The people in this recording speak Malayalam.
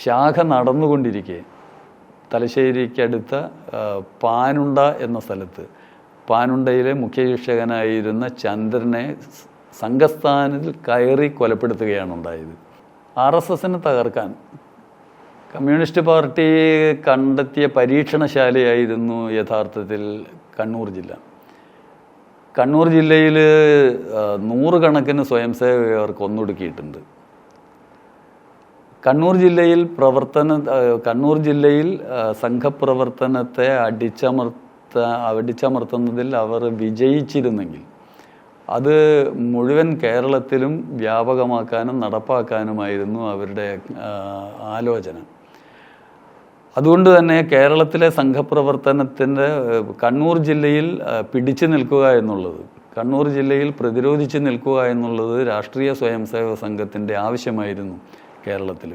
ശാഖ നടന്നുകൊണ്ടിരിക്കെ തലശ്ശേരിക്കടുത്ത പാനുണ്ട എന്ന സ്ഥലത്ത് പാനുണ്ടയിലെ മുഖ്യശിക്ഷകനായിരുന്ന ചന്ദ്രനെ സംഘസ്ഥാനത്തിൽ കയറി കൊലപ്പെടുത്തുകയാണ് ഉണ്ടായത്. RSSനെ തകർക്കാൻ കമ്മ്യൂണിസ്റ്റ് പാർട്ടി കണ്ടെത്തിയ പരീക്ഷണശാലയായിരുന്നു യഥാർത്ഥത്തിൽ കണ്ണൂർ ജില്ല. കണ്ണൂർ ജില്ലയിൽ 100 കണക്കിന് സ്വയംസേവകർ കൊന്നൊടുക്കിയിട്ടുണ്ട്. കണ്ണൂർ ജില്ലയിൽ സംഘപ്രവർത്തനത്തെ അടിച്ചമർത്തുന്നതിൽ അവർ വിജയിച്ചിരുന്നെങ്കിൽ അത് മുഴുവൻ കേരളത്തിലും വ്യാപകമാക്കാനും നടപ്പാക്കാനുമായിരുന്നു അവരുടെ ആലോചന. അതുകൊണ്ട് തന്നെ കേരളത്തിലെ സംഘപ്രവർത്തനത്തിൻ്റെ കണ്ണൂർ ജില്ലയിൽ പിടിച്ചു നിൽക്കുക എന്നുള്ളത്, കണ്ണൂർ ജില്ലയിൽ പ്രതിരോധിച്ച് നിൽക്കുക എന്നുള്ളത് രാഷ്ട്രീയ സ്വയംസേവക സംഘത്തിൻ്റെ ആവശ്യമായിരുന്നു കേരളത്തിൽ.